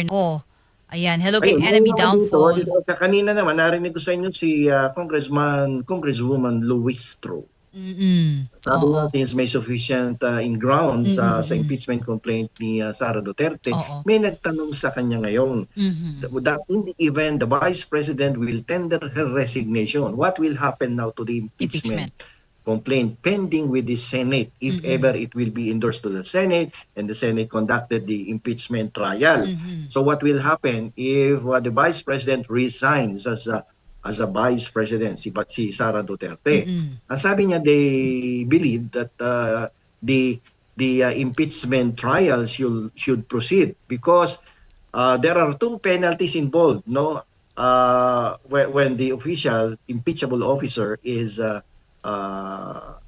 ko. Ayan, hello kay Ayun, ngayon Enemy naman Downfall. kanina naman narinig ko sa inyo si Congresswoman Luistro. Sabi Oo. nga, since may sufficient in grounds sa Mm. impeachment complaint ni Sara Duterte, Oo. may nagtanong sa kanya ngayon Mhm. that in the event the Vice President will tender her resignation, what will happen now to the impeachment Impeachment. complaint pending with the Senate if ever Mm. it will be endorsed to the Senate and the Senate conducted the impeachment trial. Mhm. So what will happen if the Vice President resigns as a Vice President, si Sara Duterte? Mm. Ang sabi niya, they believe that the impeachment trial should proceed because there are two penalties involved, no? When the official impeachable officer is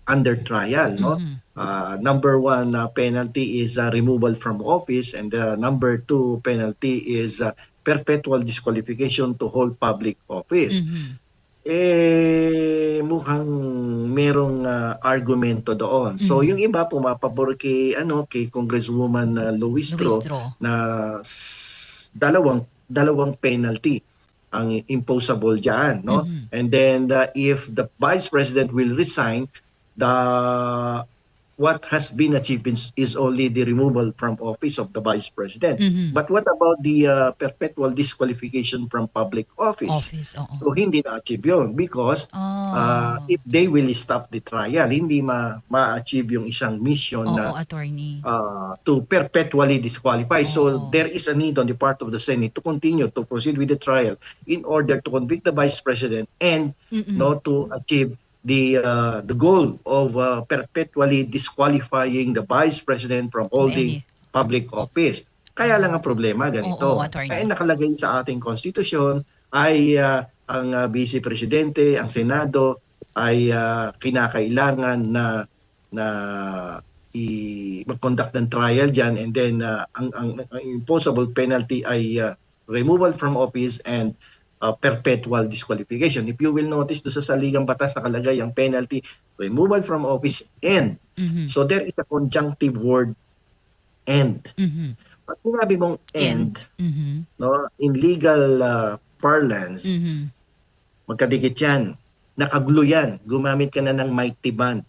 under trial, no? Mhm. Number one penalty is removal from office, and number two penalty is perpetual disqualification to hold public office. Mhm. Mukhang merong argumento doon. So yung Mhm. iba pumapabor kay Congresswoman Luistro Luistro. na dalawang penalty ang imposable diyan, no? Mhm. And then if the Vice President will resign, the what has been achieved is only the removal from office of the Vice President. Mhm. But what about the perpetual disqualification from public office? Office, oo. So hindi na-achieve yun because Oh. if they will stop the trial, hindi ma-achieve yung isang mission Oo, na attorney. to perpetually disqualify. So Oo. there is a need on the part of the Senate to continue to proceed with the trial in order to convict the Vice President and Mm. to achieve the goal of perpetually disqualifying the Vice President from From holding any public of office. Kaya lang ang problema Oo, ganito. Ay attorney. nakalagay sa ating konstitusyon ay ang Vice Presidente, ang Senado ay kinakailangan na mag-conduct ng trial diyan, and then ang imposable penalty ay removal from office and perpetual disqualification. If you will notice do sa saligang batas nakalagay ang penalty removal from office and. Mhm. So there is a conjunctive word and. Mhm. Pag sinabi mong And. and, Mhm. no, in legal parlance, Mhm. magkadikit yan. Nakagulo yan. Gumamit ka na ng mighty band.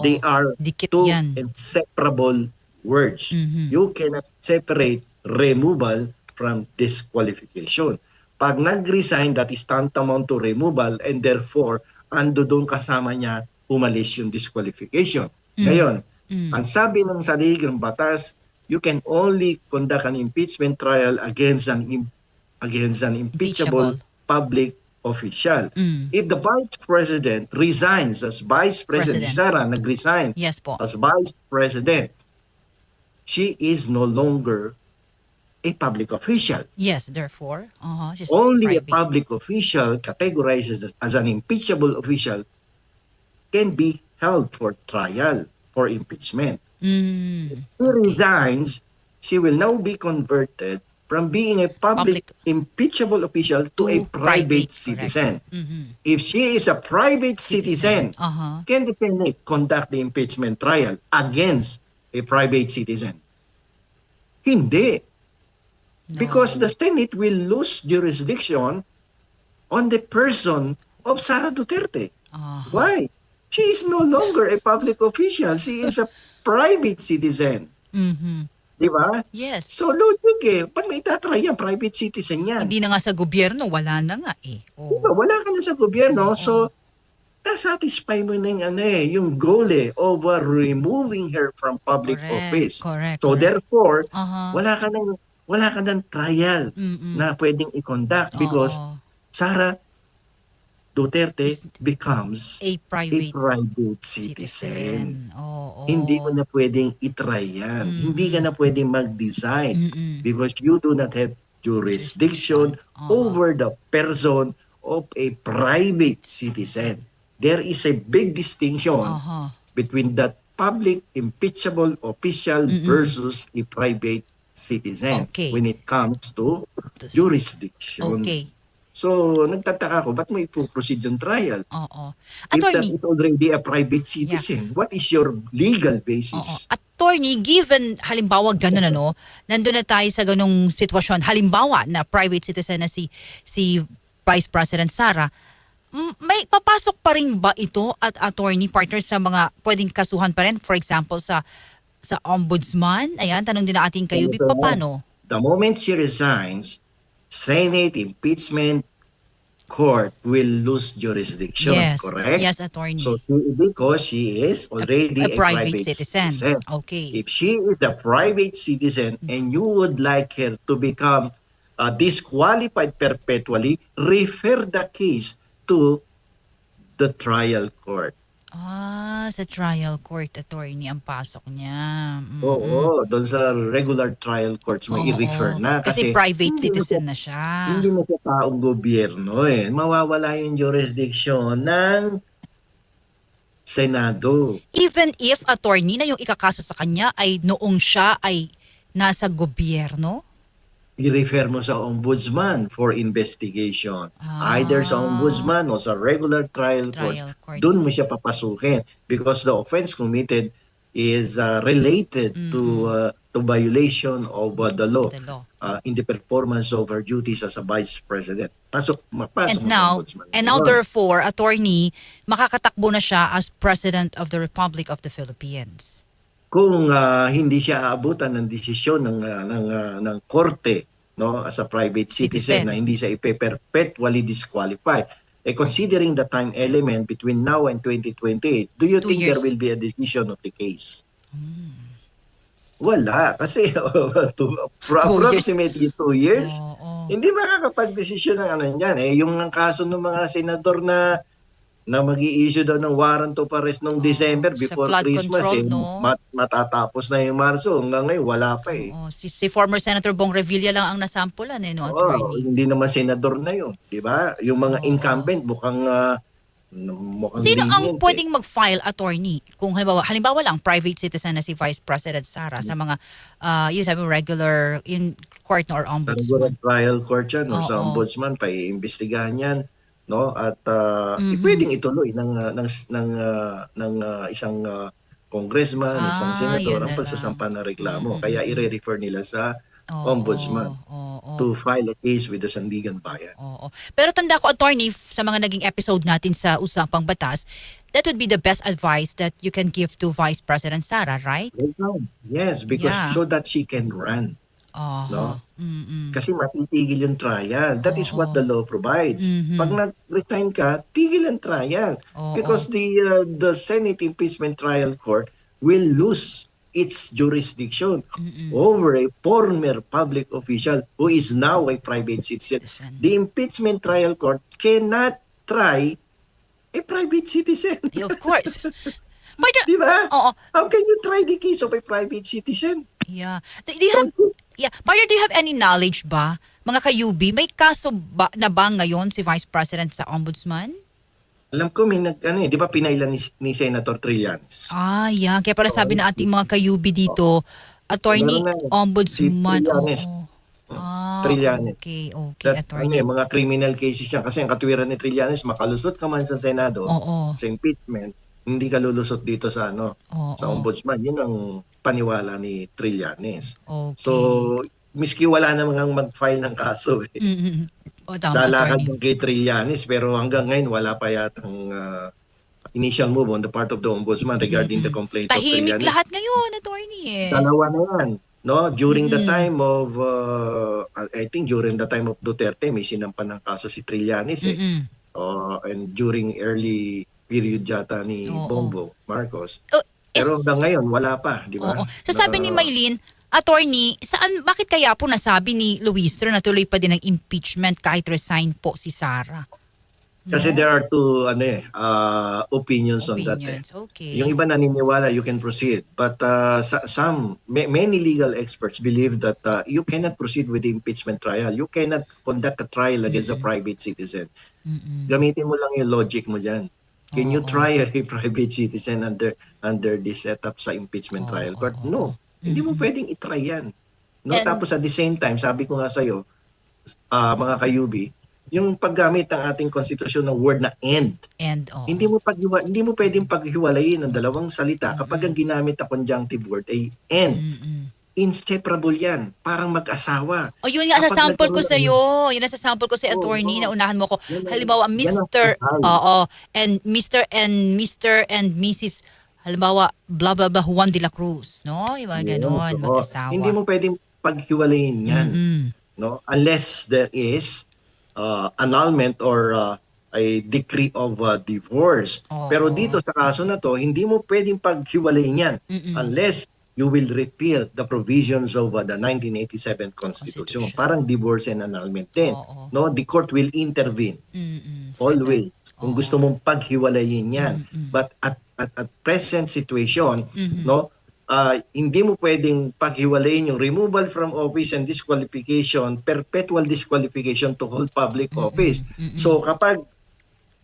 They Oo. are Dikit two 'yan. inseparable words. Mhm. You cannot separate removal from disqualification. Pag nag-resign, that is tantamount to removal, and therefore, ando doon kasama niya, umalis yung disqualification. Hmm. Ngayon, Hmm. ang sabi ng saligang batas, you can only conduct an impeachment trial against an impeachable Impeachable. public official. Hmm. If the Vice President resigns as Vice President, si President. Sara nag-resign Yes po. as Vice President, she is no longer a public official. Yes, therefore, she's Only a private. public official categorized as an impeachable official can be held for trial for impeachment. If she Okay. resigns, she will now be converted from being a public Public impeachable official to a to private correct. citizen. Mhm. If she is a private Citizen. citizen, can the Senate conduct the impeachment trial against a private citizen? Hindi. Because the No. Senate will lose jurisdiction on the person of Sara Duterte. Why? She is no longer a public official. She is a private citizen. Mhm. Di ba? Yes. So logic Pag may itatry yan, private citizen yan. Hindi na nga sa gobyerno, wala na nga eh. Diba? Oo. Wala ka na sa gobyerno. Oo. So, nasatisfy mo na yung goal of removing her from public Correct. office. Correct. So Correct. therefore, Aha. wala ka ng trial Mm. na pwedeng i-conduct because Oo. Sara Duterte Is becomes a a private private citizen. citizen. Oo. Hindi mo na pwedeng itry yan. Hindi ka na pwedeng mag-decide Mm. because you do not have jurisdiction Jurisdiction. over the person of a private citizen. There is a big distinction Aha. between that public impeachable official Mm. versus a private citizen Okay. when it comes to jurisdiction. Okay. So, nagtataka ko, ba't mo ipoproceed yung trial? Oo. If that Attorney. is already a private Yeah. citizen, what is your legal Oo. basis? At attorney, given halimbawa ganun nandun na tayo sa ganung sitwasyon, halimbawa na private citizen na si Vice President Sara, may papasok pa rin ba ito at attorney partner sa mga pwedeng kasuhan pa rin? For example, sa ombudsman? Ayan, tanong din na ating kayubi, paano? The moment she resigns, Senate impeachment court will lose jurisdiction, Yes. correct? Yes, attorney. So because she is already a private citizen. Okay. If she is a private citizen and you would like her to become disqualified perpetually, refer the case to the trial court. Sa trial court, attorney, ang pasok niya. Oo, doon sa regular trial courts mo i-refer na. Kasi private hindi citizen mo na siya. Hindi na siya taong gobyerno eh. Mawawala yung jurisdiction ng Senado. Even if attorney na yung ikakaso sa kanya ay noong siya ay nasa gobyerno? I-refer mo sa ombudsman for investigation. Either sa ombudsman o sa regular trial court. Court. Doon mo siya papasukin because the offense committed is related to violation of the law. The law. In the performance of her duties as a vice president. Mapasok mo sa ombudsman. And now therefore, attorney, makakatakbo na siya as President of the Republic of the Philippines. Kung hindi siya aabutan ng desisyon ng korte, no, as a private citizen na hindi siya ipe-perpetually disqualified. Considering the time element between now and 2028, do you 2 think years. there will be a decision of the case? Wala. Kasi approximately 2 years, hindi makakapag-desisyon ng ano yan. Yung kaso ng mga senador na mag-i-issue daw ng warrant of arrest noong December before flood Christmas, control, matatapos na yung Marso. Hanggang ngayon, wala pa eh. Si former Senator Bong Revilla lang ang nasampulan attorney. Hindi naman senador na yun. Di ba? Yung mga incumbent mukhang Sino ang lenient, pwedeng mag-file, attorney? Kung halimbawa lang, private citizen na si Vice President Sara sa mga, yung sabi mo, regular in court or ombudsman. trial court yan o sa ombudsman, paiimbestigahan yan. No? At pwedeng ituloy ng isang congressman, isang senador ang pagsasampa ng reklamo. Kaya i-refer nila sa ombudsman to file a case with the Sandigan Bayan. Pero tanda ko, attorney, sa mga naging episode natin sa Usapang Batas, that would be the best advice that you can give to Vice President Sara, right? Yes, because so that she can run. No? Kasi matitigil yung trial. That is what the law provides. Pag nag-resign ka, tigil ang trial. Because the Senate Impeachment Trial Court will lose its jurisdiction over a former public official who is now a private citizen. The Impeachment Trial Court cannot try a private citizen. Of course. Di ba? How can you try the case of a private citizen? Yeah. Do you have any knowledge ba, mga kayubi, may kaso ba na ba ngayon si Vice President sa Ombudsman? Alam ko may di ba pinailan ni Senator Trillanes? Yeah. Kaya pala sabi na ating mga kayubi dito, attorney, ombudsman. Si Trillanes. Trillanes. Okay, attorney. Mga criminal cases yan. Kasi ang katwiran ni Trillanes, makalusot ka man sa Senado, sa impeachment, hindi ka lulusot dito sa sa ombudsman. Yun ang paniwala ni Trillanes. So, miski wala namang mag-file ng kaso dalakan yung kay Trillanes, pero hanggang ngayon wala pa yatang initial move on the part of the ombudsman regarding the complaint of Trillanes. Tahimik lahat ngayon, attorney. Dalawa na yan. No, during the time of I think during the time of Duterte may sinampan ng kaso si Trillanes and during early period yata ni Bongbong Marcos. Pero hanggang ngayon wala pa, di ba? So sabi ni Maylene, attorney, bakit kaya po nasabi ni Luistro na tuloy pa din ang impeachment kahit resign po si Sara? Kasi there are two opinions on that. Okay. Yung iba naniniwala you can proceed, but many legal experts believe that you cannot proceed with the impeachment trial. You cannot conduct a trial against a private citizen. Gamitin mo lang yung logic mo diyan. Can you try a private citizen under this setup sa impeachment trial court? No. Hindi mo pwedeng i-try yan. No? Tapos at the same time, sabi ko nga sa'yo, mga kayubi, yung paggamit ng ating konstitusyon ng word na "and". And, Hindi mo pwedeng paghiwalayin ang dalawang salita kapag ang ginamit na conjunctive word ay "and". Mm-mm. Inseparable yan. Parang mag-asawa. O yun nga, Kapag sa sample ko nagkaroon sa iyo. Yun ang sa sample ko sa Oo, attorney oo. na unahan mo ko. Yan ang- Halimbawa, yan ang Mr. kasal. Oo, and Mr. and Mrs. Halimbawa, blah blah blah Juan de la Cruz, no? Yung mga ganon, Oo. mag-asawa. Hindi mo pwedeng paghiwalayin yan. Mm-mm. No? Unless there is annulment or a decree of divorce. Oo. Pero dito sa kaso na to, hindi mo pwedeng paghiwalayin yan Mm-mm. unless you will repeal the provisions of the 1987 Constitution. Constitution. Parang divorce and annulment din. Oo. No, the court will intervene Mm-mm. For always that. kung Oo. gusto mong paghiwalayin yan. Mm-mm. But at present situation, Mhm. no, hindi mo pwedeng paghiwalayin yung removal from office and disqualification, perpetual disqualification to hold public office. Mm-mm. So kapag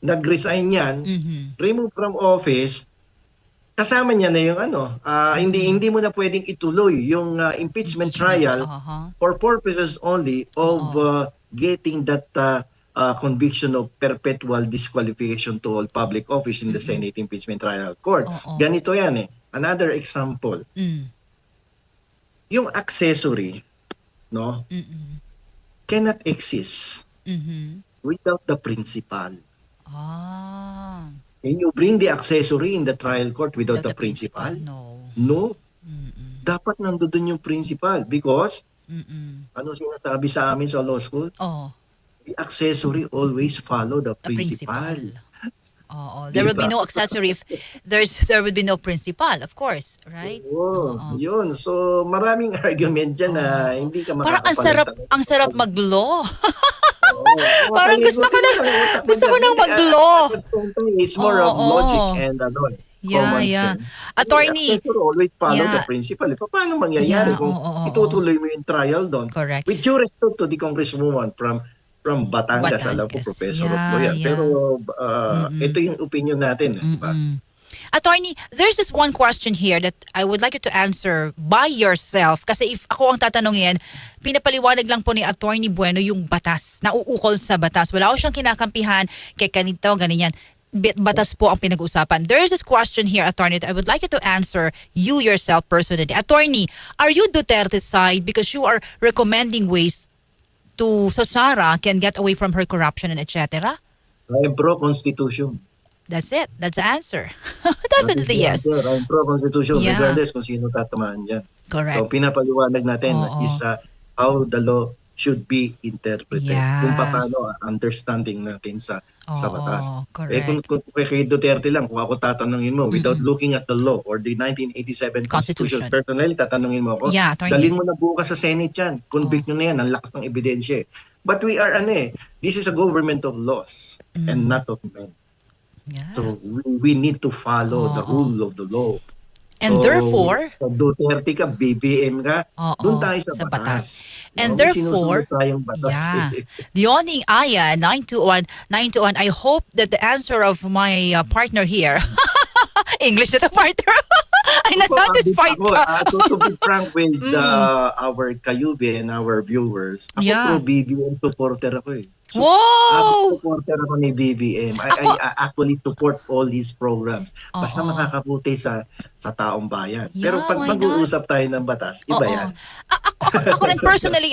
nag-resign yan, Mhm. remove from office, kasama niya na yung hindi mo na pwedeng ituloy yung impeachment trial Aha. for purposes only of getting that conviction of perpetual disqualification to all public office in the Senate Impeachment Trial Court. Oo. Ganito yan eh. Another example, Mm. yung accessory, no, Mm-mm. cannot exist Mhm. without the principal. Ah. Can you bring the accessory in the trial court without the principal? No. No. Mm-mm. Dapat nandoon yung principal because Mm-mm. ano sinasabi sa amin sa law school? Oh, The accessory always follow the the principal. Oo. There will be Diba? no accessory if there would be no principal, of course, right? Oo, yun. So, maraming argument dyan na hindi ka Parang makakapalit. ang sarap mag-law. Oo. Parang gusto ko nang mag-law. It's more of Oo. logic and common Yeah. sense. Attorney. Accessory always follow Yeah. the principal. Paano mangyayari Yeah, kung oo. itutuloy mo yung trial doon? Correct. With due respect to the congresswoman from Batangas, alam ko Batangas. professor of Yeah, law yan. yeah. Pero ito yung opinion natin. Diba? Attorney, there's this one question here that I would like you to answer by yourself. Kasi if ako ang tatanungin, pinapaliwanag lang po ni Attorney Bueno yung batas, nauukol sa batas. Wala ko siyang kinakampihan kay ganito, ganyan. Batas po ang pinag-uusapan. There is this question here, Attorney, that I would like you to answer you yourself personally. Attorney, are you Duterte's side because you are recommending ways so Sara can get away from her corruption and etc.? I'm pro-constitution. That's it. That's the answer. Definitely yes. I'm pro-constitution Yeah. regardless kung sino tatamaan dyan. Correct. So, pinapaliwanag natin Oo. is how the law should be interpreted. Yeah. Kung paano understanding natin sa batas. Correct. Kung kay Duterte lang, kung ako tatanungin mo, without looking at the law or the 1987 Constitution, Constitution. personally, tatanungin mo ako, Yeah, Attorney. dalhin mo na bukas sa Senate yan. Convict nyo na yan. Ang lakas ng ebidensya. But we are, this is a government of laws and not of men. Yeah. So we need to follow the rule of the law. And So, therefore, sa Duterte ka, BBM ka, Oo, doon tayo sa sa, batas. batas. And May therefore, sinusunod tayong batas. yeah. Leoning Aya, 921, I hope that the answer of my partner here, English na the partner, ay nasatisfied ka. To be frank with our Kayubi and our viewers, ako Yeah. pro-BBM supporter ako eh. Wow! Supporter ako ni BBM. I actually support all his programs. Basta Oo. makakabuti sa taong bayan. Yeah, Pero pag why not? mag-uusap tayo ng batas, iba Oo. yan. Ako rin personally,